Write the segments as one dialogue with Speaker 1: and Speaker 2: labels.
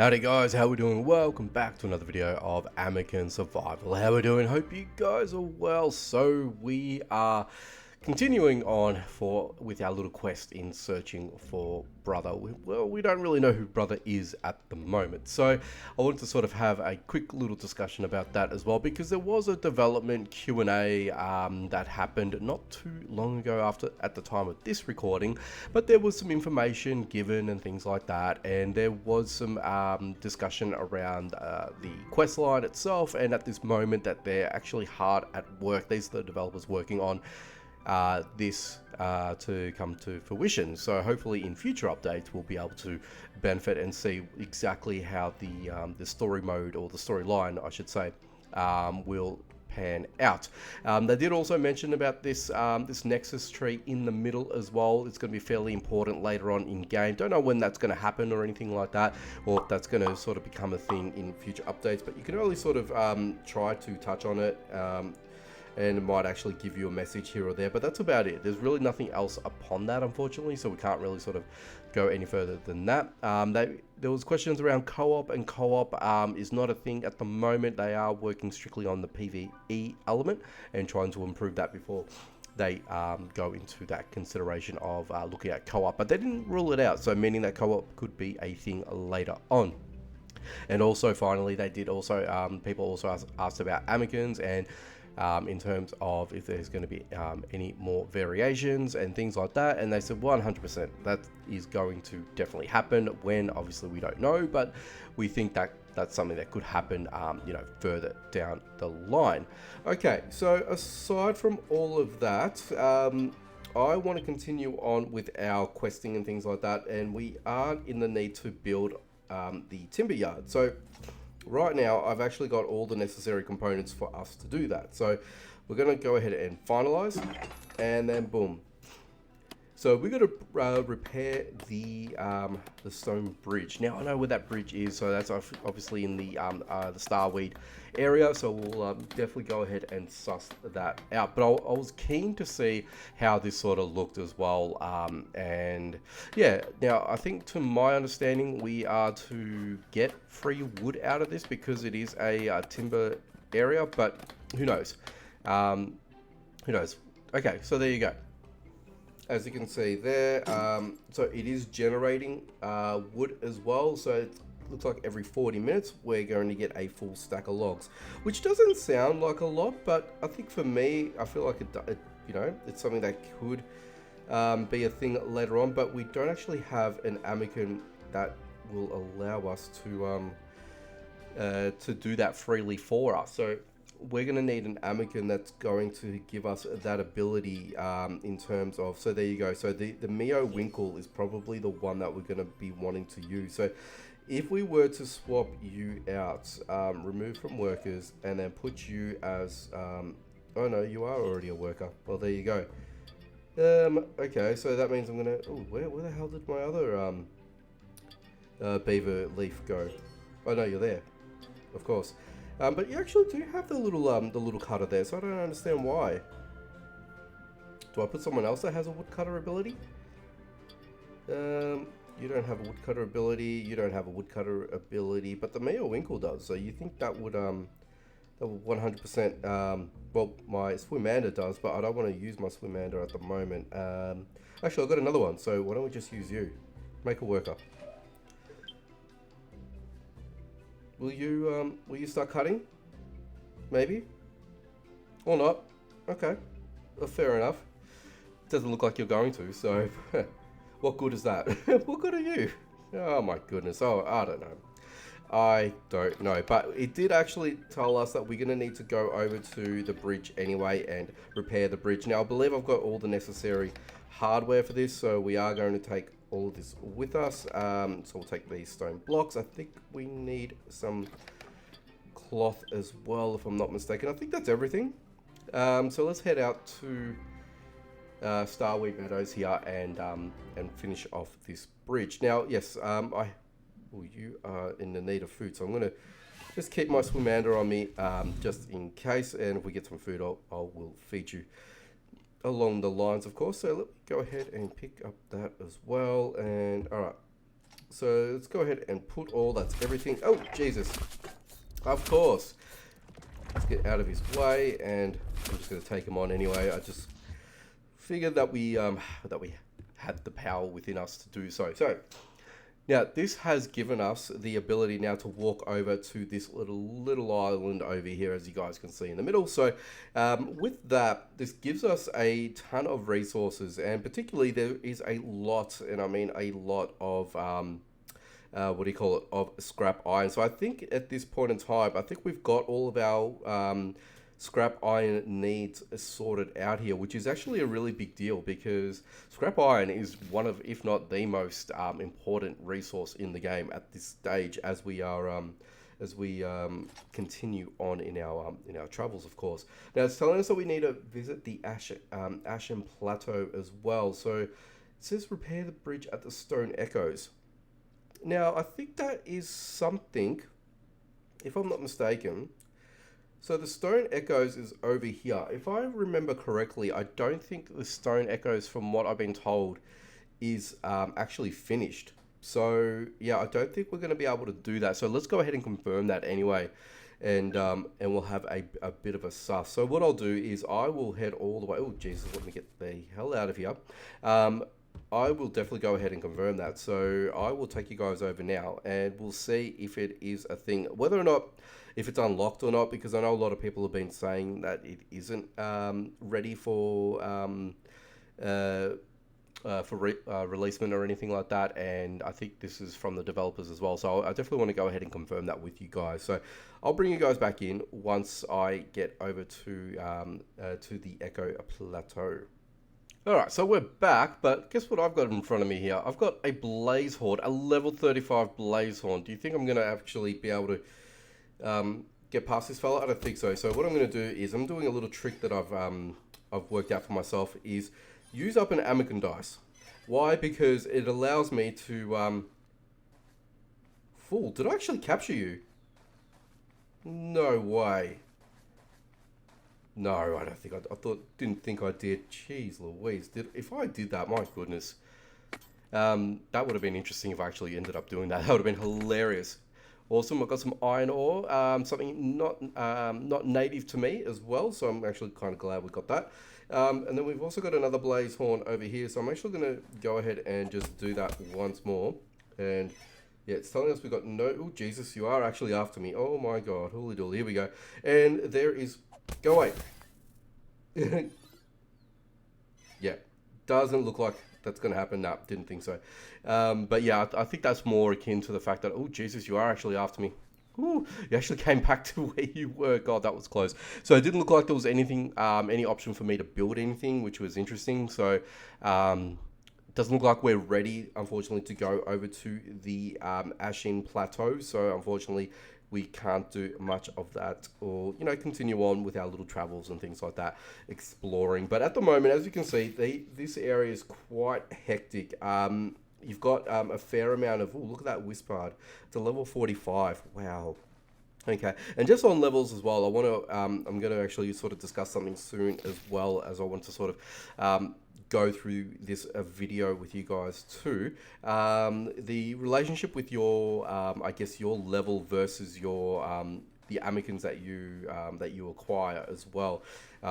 Speaker 1: Howdy guys, how we doing? Welcome back to another video of Amikin Survival. How we doing? Hope you guys are well. So we are continuing on with our little quest in searching for brother. We don't really know who brother is at the moment, so I wanted to sort of have a quick little discussion about that as well, because there was a development Q&A that happened not too long ago at the time of this recording, but there was some information given and things like that, and there was some discussion around the quest line itself, and at this moment that they're actually hard at work. These are the developers working on this to come to fruition, so hopefully in future updates we'll be able to benefit and see exactly how the story mode, or the storyline I should say, will pan out. They did also mention about this this nexus tree in the middle as well. It's going to be fairly important later on in game. Don't know when that's going to happen or anything like that, or if that's going to sort of become a thing in future updates, but you can only sort of try to touch on it, and it might actually give you a message here or there, but that's about it. There's really nothing else upon that, unfortunately, so we can't really sort of go any further than that. There was questions around co-op, and co-op is not a thing at the moment. They are working strictly on the PvE element and trying to improve that before they go into that consideration of looking at co-op, but they didn't rule it out, so meaning that co-op could be a thing later on. And also finally, they did also people also asked about Amikins, and in terms of if there's going to be any more variations and things like that, and they said 100% that is going to definitely happen. When, obviously we don't know, but we think that that's something that could happen you know, further down the line. Okay, so aside from all of that, I want to continue on with our questing and things like that, and we are in the need to build the timber yard. So right now, I've actually got all the necessary components for us to do that. So we're going to go ahead and finalize, and then boom. So we're going to repair the stone bridge. Now I know where that bridge is, so that's obviously in the Starweed area. So we'll definitely go ahead and suss that out. But I was keen to see how this sort of looked as well. And yeah, now I think to my understanding, we are to get free wood out of this because it is a timber area. But who knows? Who knows? Okay, so there you go. As you can see there, so it is generating wood as well. So it looks like every 40 minutes we're going to get a full stack of logs, which doesn't sound like a lot, but I think for me, I feel like it you know, it's something that could be a thing later on. But we don't actually have an Amicon that will allow us to do that freely for us. So we're going to need an Amicon that's going to give us that ability in terms of, so there you go. So the Mio Winkle is probably the one that we're going to be wanting to use. So if we were to swap you out, remove from workers, and then put you as, oh no, you are already a worker. Well, there you go. Okay, so that means I'm going to, oh, where the hell did my other beaver leaf go? Oh no, you're there, of course. But you actually do have the little cutter there, so I don't understand why. Do I put someone else that has a woodcutter ability? You don't have a woodcutter ability. You don't have a woodcutter ability, but the Mio Winkle does. So you think that would 100%? Well, my Swimander does, but I don't want to use my Swimander at the moment. Actually, I've got another one. So why don't we just use you? Make a worker. Will you start cutting? Maybe? Or not? Okay. Well, fair enough. Doesn't look like you're going to, so what good is that? What good are you? Oh my goodness. Oh, I don't know. I don't know. But it did actually tell us that we're going to need to go over to the bridge anyway and repair the bridge. Now, I believe I've got all the necessary hardware for this, so we are going to take all of this with us. So we'll take these stone blocks. I think we need some cloth as well, if I'm not mistaken. I think that's everything. So let's head out to Starweed Meadows here and finish off this bridge. Now, yes, you are in the need of food, so I'm going to just keep my Swimander on me just in case, and if we get some food, I will feed you along the lines, of course. So let me go ahead and pick up that as well. And all right, So let's go ahead and put all, that's everything. Oh, Jesus. Of course. Let's get out of his way, and I'm just going to take him on anyway. I just figured that we had the power within us to do so. So now this has given us the ability now to walk over to this little island over here, as you guys can see in the middle. So with that, this gives us a ton of resources, and particularly there is a lot, and I mean a lot of what do you call it, of scrap iron. So I think at this point in time, I think we've got all of our scrap iron needs sorted out here, which is actually a really big deal, because scrap iron is one of, if not the most important resource in the game at this stage, as we are continue on in our travels, of course. Now it's telling us that we need to visit the Ashen Plateau as well. So it says repair the bridge at the Stone Echoes. Now I think that is something, if I'm not mistaken. So the Stone Echoes is over here. If I remember correctly, I don't think the Stone Echoes, from what I've been told, is actually finished. So yeah, I don't think we're going to be able to do that. So let's go ahead and confirm that anyway, and we'll have a bit of a suss. So what I'll do is I will head all the way. Oh Jesus, let me get the hell out of here. I will definitely go ahead and confirm that. So I will take you guys over now, and we'll see if it is a thing, whether or not, if it's unlocked or not, because I know a lot of people have been saying that it isn't ready for releasement or anything like that, and I think this is from the developers as well. So I definitely want to go ahead and confirm that with you guys. So I'll bring you guys back in once I get over to the Echo Plateau. Alright, so we're back, but guess what I've got in front of me here? I've got a Blaze Horn, a level 35 Blaze Horn. Do you think I'm going to actually be able to get past this fella? I don't think so. So what I'm going to do is I'm doing a little trick that I've worked out for myself, is use up an Amikin dice. Why? Because it allows me to... Fool, did I actually capture you? No way. No, I don't think didn't think I did. Jeez Louise, if I did that, my goodness. That would have been interesting if I actually ended up doing that. That would have been hilarious. Awesome, I've got some iron ore, something not native to me as well, so I'm actually kind of glad we got that. And then we've also got another Blaze Horn over here, so I'm actually going to go ahead and just do that once more. And yeah, it's telling us we've got no... Oh, Jesus, you are actually after me. Oh my God, holy dooly, here we go. And there is... Go away. Yeah, doesn't look like that's going to happen. No, didn't think so. But yeah, I think that's more akin to the fact that, oh, Jesus, you are actually after me. Ooh, you actually came back to where you were. God, that was close. So it didn't look like there was anything, any option for me to build anything, which was interesting. So doesn't look like we're ready, unfortunately, to go over to the Ashen Plateau. So unfortunately, we can't do much of that, or continue on with our little travels and things like that, exploring. But at the moment, as you can see, this area is quite hectic. You've got a fair amount of... Oh, look at that Wispard. It's a level 45. Wow. Okay, and just on levels as well, I want to... I'm going to actually sort of discuss something soon, as well as I want to sort of... go through this video with you guys too. The relationship with your, I guess, your level versus your the Amikins that you acquire as well,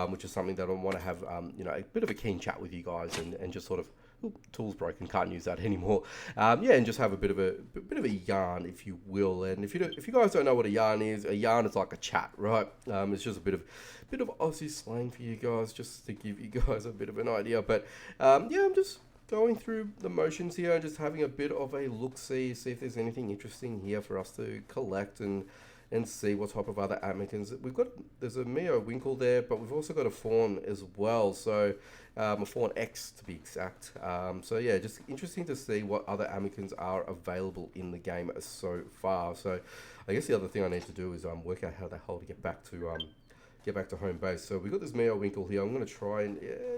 Speaker 1: which is something that I want to have a bit of a keen chat with you guys, and just sort of... Ooh, tool's broken, can't use that anymore. Yeah, and just have a bit of a yarn, if you will. And if you guys don't know what a yarn is like a chat, right? It's just a bit of Aussie slang for you guys, just to give you guys a bit of an idea. But yeah, I'm just going through the motions here and just having a bit of a look-see, see if there's anything interesting here for us to collect and see what type of other Amikins. There's a Mio Winkle there, but we've also got a Fawn as well. So a Fawn X to be exact. So yeah, just interesting to see what other Amikins are available in the game so far. So I guess the other thing I need to do is work out how the hell to get back to home base. So we've got this Mio Winkle here. I'm going to try and... Yeah,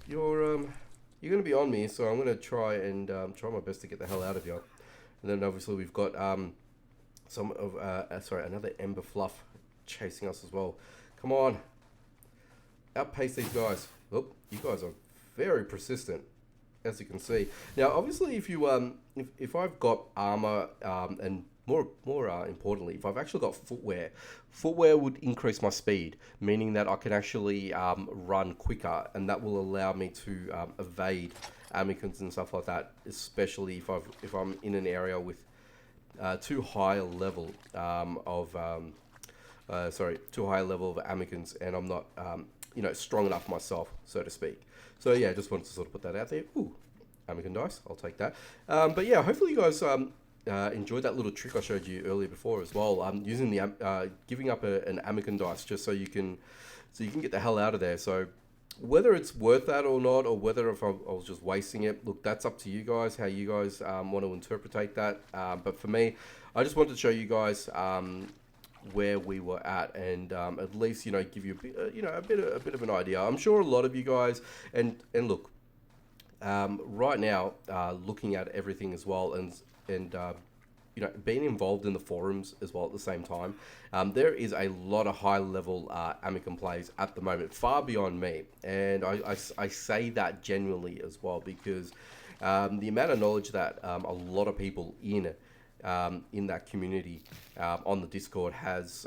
Speaker 1: you're going to be on me, so I'm going to try my best to get the hell out of here. And then obviously we've got another Ember Fluff chasing us as well. Come on, outpace these guys. Oh, you guys are very persistent. as you can see. Now, obviously, if you if I've got armor and more importantly, if I've actually got footwear would increase my speed, meaning that I can actually run quicker, and that will allow me to evade Amikins and stuff like that. Especially if I'm in an area with too high a level too high a level of Amikins, and I'm not you know, strong enough myself, so to speak. So yeah, just wanted to sort of put that out there. Ooh, Amikin dice, I'll take that. But yeah, hopefully you guys enjoyed that little trick I showed you earlier before as well. Using the giving up an Amikin dice just so you can get the hell out of there. So whether it's worth that or not, or whether if I was just wasting it, look, that's up to you guys, how you guys want to interpret that. But for me, I just wanted to show you guys where we were at, and at least, you know, give you a bit, you know, a bit of an idea. I'm sure a lot of you guys, and look, right now, looking at everything as well, and you know, being involved in the forums as well at the same time, there is a lot of high level Amicon plays at the moment, far beyond me, and I say that genuinely as well, because the amount of knowledge that a lot of people in that community on the Discord has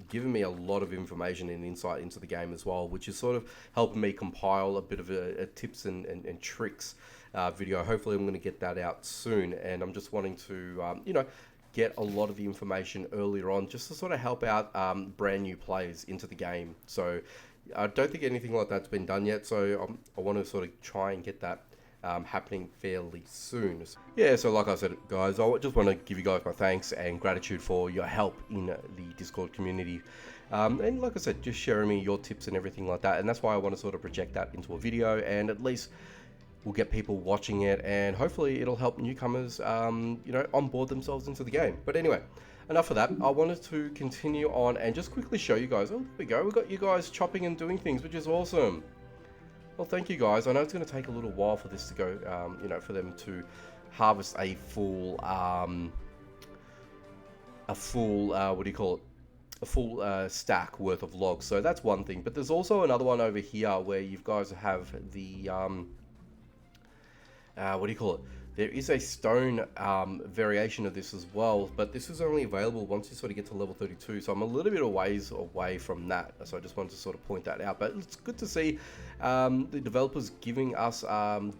Speaker 1: given me a lot of information and insight into the game as well, which is sort of helping me compile a bit of a tips and tricks video. Hopefully I'm going to get that out soon, and I'm just wanting to you know, get a lot of the information earlier on, just to sort of help out brand new players into the game. So I don't think anything like that's been done yet, so I want to sort of try and get that happening fairly soon. Yeah, so like I said, guys, I just want to give you guys my thanks and gratitude for your help in the Discord community. And like I said, just sharing me your tips and everything like that. And that's why I want to sort of project that into a video, and at least we'll get people watching it, and hopefully it'll help newcomers, you know, onboard themselves into the game. But anyway, enough of that. I wanted to continue on and just quickly show you guys. Oh, there we go. We've got you guys chopping and doing things, which is awesome. Well, thank you guys. I know it's going to take a little while for this to go, you know, for them to harvest a full, what do you call it? A full stack worth of logs. So that's one thing. But there's also another one over here where you guys have the, what do you call it? There is a stone variation of this as well, but this is only available once you sort of get to level 32, so I'm a little bit of ways away from that, so I just wanted to sort of point that out. But it's good to see the developers giving us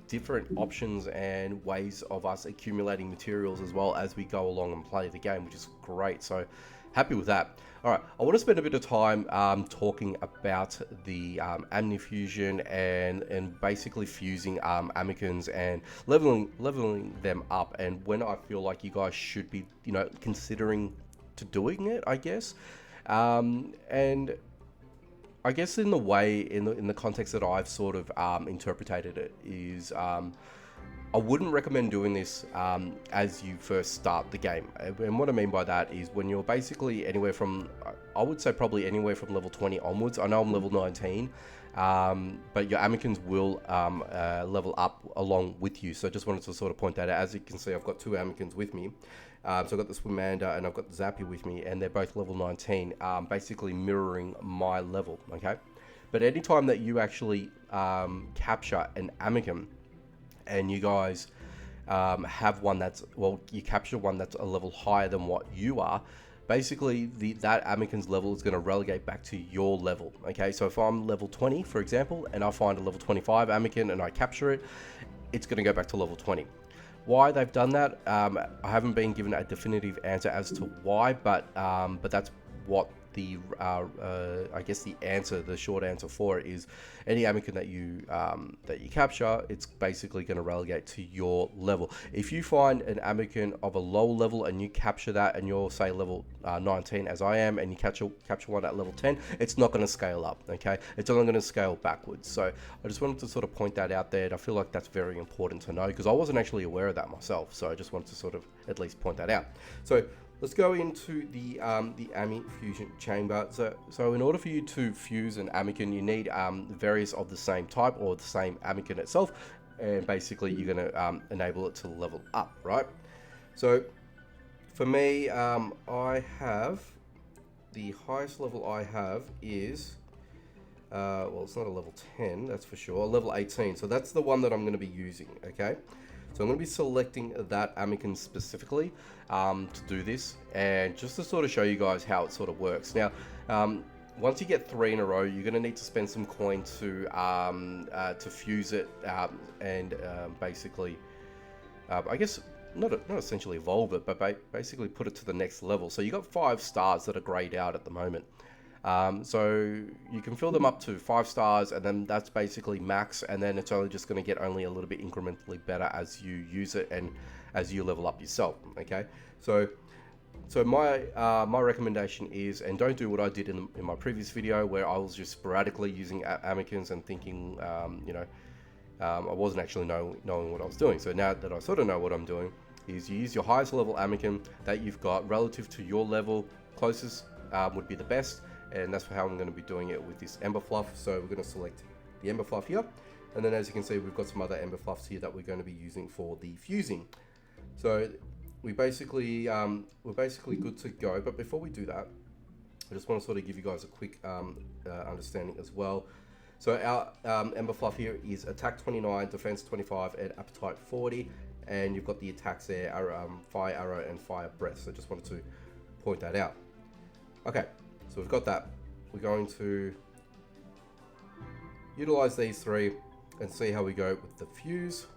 Speaker 1: different options and ways of us accumulating materials as well as we go along and play the game, which is great, so happy with that. Alright, I want to spend a bit of time talking about the Amnifusion and basically fusing Amikins and leveling them up, and when I feel like you guys should be, you know, considering to doing it, I guess. And I guess in the way, in the context that I've sort of interpreted it is, I wouldn't recommend doing this as you first start the game. And what I mean by that is when you're basically anywhere from, I would say probably anywhere from level 20 onwards. I know I'm level 19, but your Amikins will level up along with you. So just wanted to sort of point that out. As you can see, I've got two Amikins with me. So I've got the Swimander and I've got the Zappy with me, and they're both level 19, basically mirroring my level, okay? But anytime that you actually capture an Amikin, and you guys have one that's, well, you capture one that's a level higher than what you are, basically that Amikin's level is going to relegate back to your level, okay? So if I'm level 20, for example, and I find a level 25 Amikin and I capture it, it's going to go back to level 20. Why they've done that, I haven't been given a definitive answer as to why, but that's what the I guess the short answer for it is, any Amikin that you capture, it's basically going to relegate to your level. If you find an Amikin of a low level and you capture that, and you're say level 19 as I am, and you capture one at level 10, it's not going to scale up, okay? It's only going to scale backwards. So I just wanted to sort of point that out there, and I feel like that's very important to know, because I wasn't actually aware of that myself, so I just wanted to sort of at least point that out. So let's go into the Ami fusion chamber. So in order for you to fuse an Amikin, you need various of the same type or the same Amikin itself, and basically you're going to enable it to level up, right? So for me, I have, the highest level I have is well, it's not a level 10, that's for sure, level 18. So that's the one that I'm going to be using, okay? So I'm going to be selecting that Amikin specifically to do this, and just to sort of show you guys how it sort of works. Now, once you get 3 in a row, you're going to need to spend some coin to fuse it and basically, I guess, not essentially evolve it, but basically put it to the next level. So you got 5 stars that are grayed out at the moment. So you can fill them up to 5 stars, and then that's basically max, and then it's only just going to get only a little bit incrementally better as you use it and as you level up yourself. Okay, so my recommendation is, and don't do what I did in my previous video where I was just sporadically using Amikins and thinking, I wasn't actually knowing what I was doing. So now that I sort of know what I'm doing, is you use your highest level Amikin that you've got relative to your level closest would be the best. And that's how I'm going to be doing it with this Ember Fluff. So we're going to select the Ember Fluff here. And then as you can see, we've got some other Ember Fluffs here that we're going to be using for the fusing. So we're basically good to go. But before we do that, I just want to sort of give you guys a quick understanding as well. So our Ember Fluff here is attack 29, defense 25, and appetite 40. And you've got the attacks there, fire arrow and fire breath. So just wanted to point that out. Okay. So we've got that. We're going to utilize these 3 and see how we go with the fuse.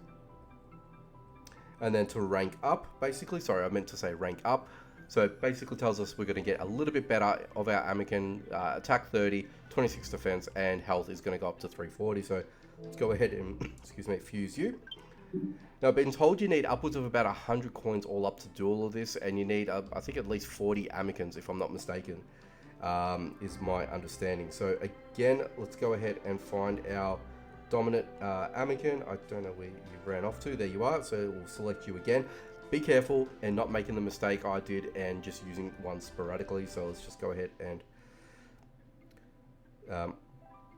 Speaker 1: And then to rank up, basically, sorry, I meant to say rank up. So it basically tells us we're going to get a little bit better of our Amikin, attack 30, 26 defense, and health is going to go up to 340. So let's go ahead and, excuse me, fuse you. Now, I've been told you need upwards of about 100 coins all up to do all of this, and you need, I think, at least 40 Amikins, if I'm not mistaken. Is my understanding. So again, let's go ahead and find our dominant Amikin. I don't know where you ran off to. There you are. So we'll select you again. Be careful and not making the mistake I did and just using one sporadically. So let's just go ahead and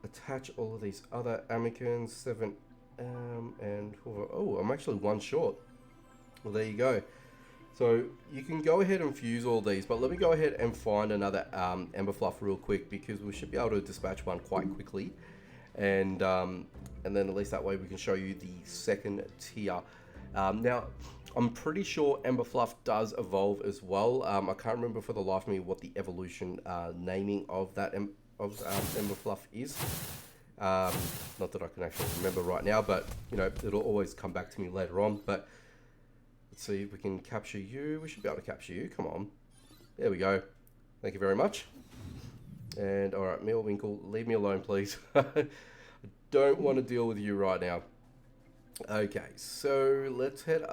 Speaker 1: attach all of these other Amikins. 7 and oh, I'm actually 1 short. Well, there you go. So you can go ahead and fuse all these, but let me go ahead and find another Ember Fluff real quick, because we should be able to dispatch one quite quickly, and then at least that way we can show you the second tier. Now, I'm pretty sure Ember Fluff does evolve as well. I can't remember for the life of me what the evolution naming of that Ember Fluff is. Not that I can actually remember right now, but you know, it'll always come back to me later on. But let's see if we can capture you. We should be able to capture you. Come on. There we go. Thank you very much. And all right, Mealwinkle, leave me alone, please. I don't want to deal with you right now. Okay, so let's head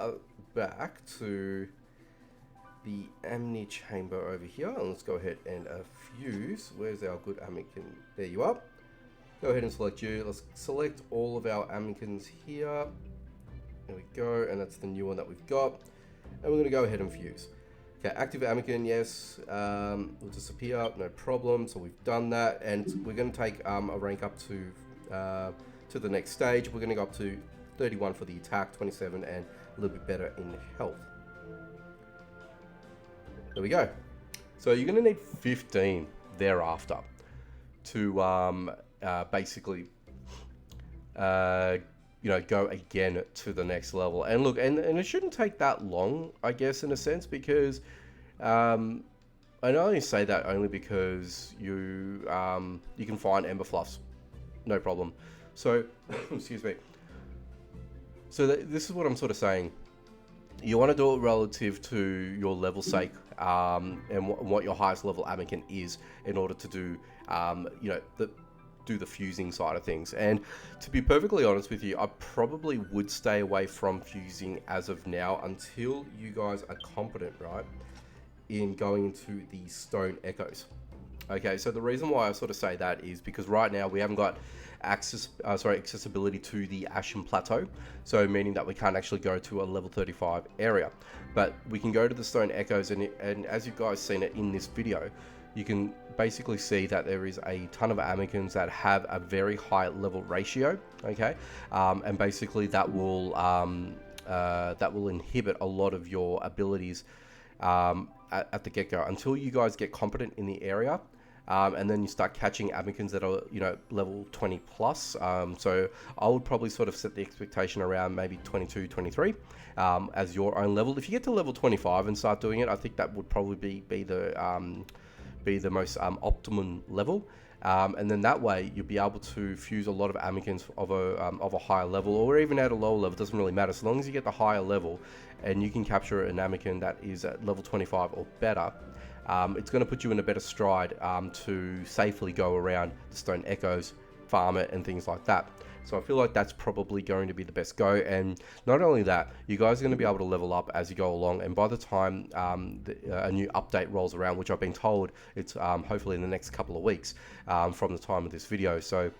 Speaker 1: back to the Amni chamber over here. And let's go ahead and fuse. Where's our good Amikin? There you are. Go ahead and select you. Let's select all of our Amikins here. There we go, and that's the new one that we've got. And we're going to go ahead and fuse. Okay, active Amikin, yes, will disappear, no problem. So we've done that, and we're going to take a rank up to the next stage. We're going to go up to 31 for the attack, 27, and a little bit better in health. There we go. So you're going to need 15 thereafter to basically you know, go again to the next level. And look, and it shouldn't take that long, I guess, in a sense, because I only say that only because you can find Ember Fluffs, no problem. So, excuse me. So this is what I'm sort of saying. You want to do it relative to your level sake, and what your highest level Amikin is, in order to do, you know, do the fusing side of things. And to be perfectly honest with you, I probably would stay away from fusing as of now until you guys are competent, right, in going into the stone echoes. Okay, so the reason why I sort of say that is because right now we haven't got accessibility to the Ashen Plateau, so meaning that we can't actually go to a level 35 area, but we can go to the stone echoes, and as you guys seen it in this video, you can basically see that there is a ton of Amikins that have a very high level ratio, okay, and basically that will inhibit a lot of your abilities at the get-go until you guys get competent in the area. and then you start catching Amikins that are, level 20 plus. So I would probably sort of set the expectation around maybe 22, 23 as your own level. If you get to level 25 and start doing it, I think that would probably be the most optimum level. And then that way you'll be able to fuse a lot of Amikins of a higher level, or even at a lower level. It doesn't really matter, so long as you get the higher level and you can capture an Amikin that is at level 25 or better. It's going to put you in a better stride to safely go around the Stone Echoes, farm it, and things like that. So I feel like that's probably going to be the best go. And not only that, you guys are going to be able to level up as you go along. And by the time a new update rolls around, which I've been told it's hopefully in the next couple of weeks from the time of this video. So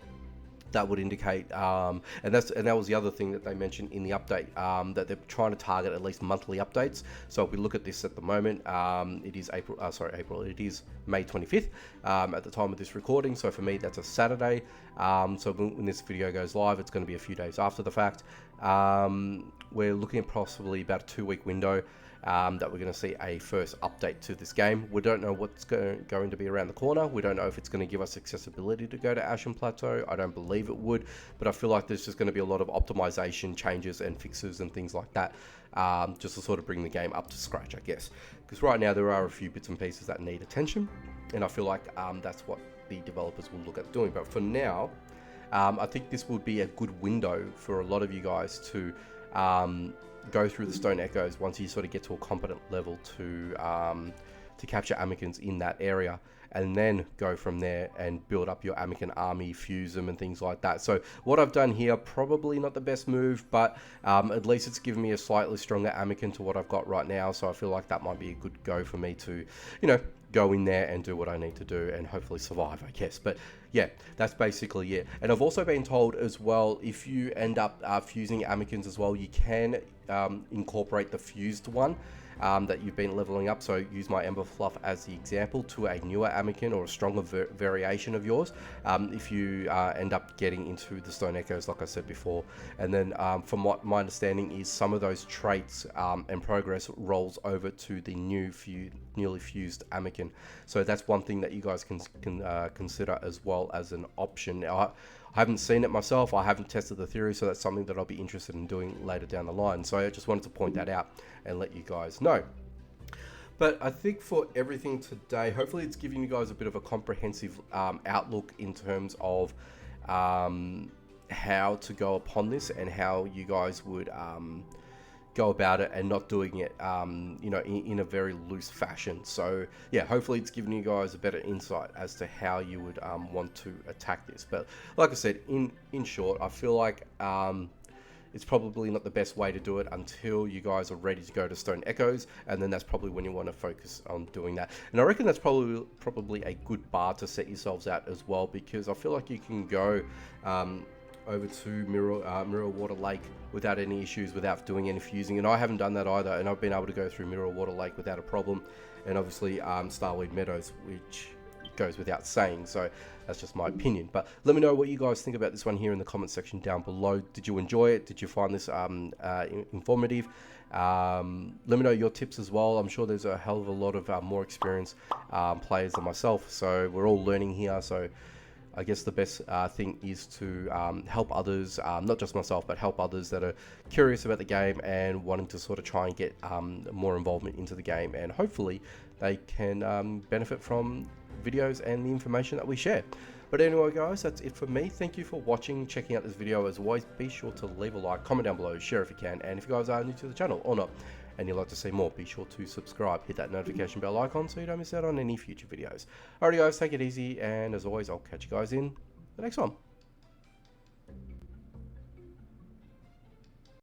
Speaker 1: that would indicate, and that was the other thing that they mentioned in the update, that they're trying to target at least monthly updates. So if we look at this at the moment, it is it is May 25th at the time of this recording. So for me, that's a Saturday. So when this video goes live, it's going to be a few days after the fact. We're looking at possibly about a 2-week window that we're going to see a first update to this game. We don't know what's going to be around the corner. We don't know if it's going to give us accessibility to go to Ashen Plateau. I don't believe it would, but I feel like there's just going to be a lot of optimization changes and fixes and things like that, just to sort of bring the game up to scratch, I guess. Because right now there are a few bits and pieces that need attention, and I feel like that's what the developers will look at doing. But for now, I think this would be a good window for a lot of you guys to go through the Stone Echoes once you sort of get to a competent level to capture Amikins in that area, and then go from there and build up your Amikin army, fuse them and things like that. So what I've done here, probably not the best move, but at least it's given me a slightly stronger Amikin to what I've got right now. So I feel like that might be a good go for me to, go in there and do what I need to do and hopefully survive, I guess. But yeah, that's basically it. And I've also been told as well, if you end up fusing Amikins as well, you can incorporate the fused one that you've been leveling up. So use my Ember Fluff as the example to a newer Amikin or a stronger variation of yours if you end up getting into the Stone Echoes, like I said before. And then from what my understanding is, some of those traits and progress rolls over to the newly fused Amikin. So that's one thing that you guys can consider as well as an option. Now, I haven't seen it myself, I haven't tested the theory, so that's something that I'll be interested in doing later down the line. So I just wanted to point that out and let you guys know. But I think for everything today, hopefully it's giving you guys a bit of a comprehensive outlook in terms of how to go upon this and how you guys would go about it and not doing it in a very loose fashion. So yeah, hopefully it's given you guys a better insight as to how you would want to attack this. But like I said, in short, I feel like it's probably not the best way to do it until you guys are ready to go to Stone Echoes, and then that's probably when you want to focus on doing that. And I reckon that's probably a good bar to set yourselves out as well, because I feel like you can go over to Mirror Water Lake without any issues, without doing any fusing, and I haven't done that either, and I've been able to go through Mirror Water Lake without a problem, and obviously Starweed Meadows, which goes without saying. So that's just my opinion, but let me know what you guys think about this one here in the comment section down below. Did you enjoy it? Did you find this informative? Let me know your tips as well. I'm sure there's a hell of a lot of more experienced players than myself, so we're all learning here. So I guess the best thing is to help others, not just myself, but help others that are curious about the game and wanting to sort of try and get more involvement into the game, and hopefully they can benefit from videos and the information that we share. But anyway guys, that's it for me. Thank you for watching, checking out this video. As always, be sure to leave a like, comment down below, share if you can, and if you guys are new to the channel or not and you'd like to see more, be sure to subscribe, hit that notification bell icon so you don't miss out on any future videos. Alrighty guys, take it easy, and as always, I'll catch you guys in the next one.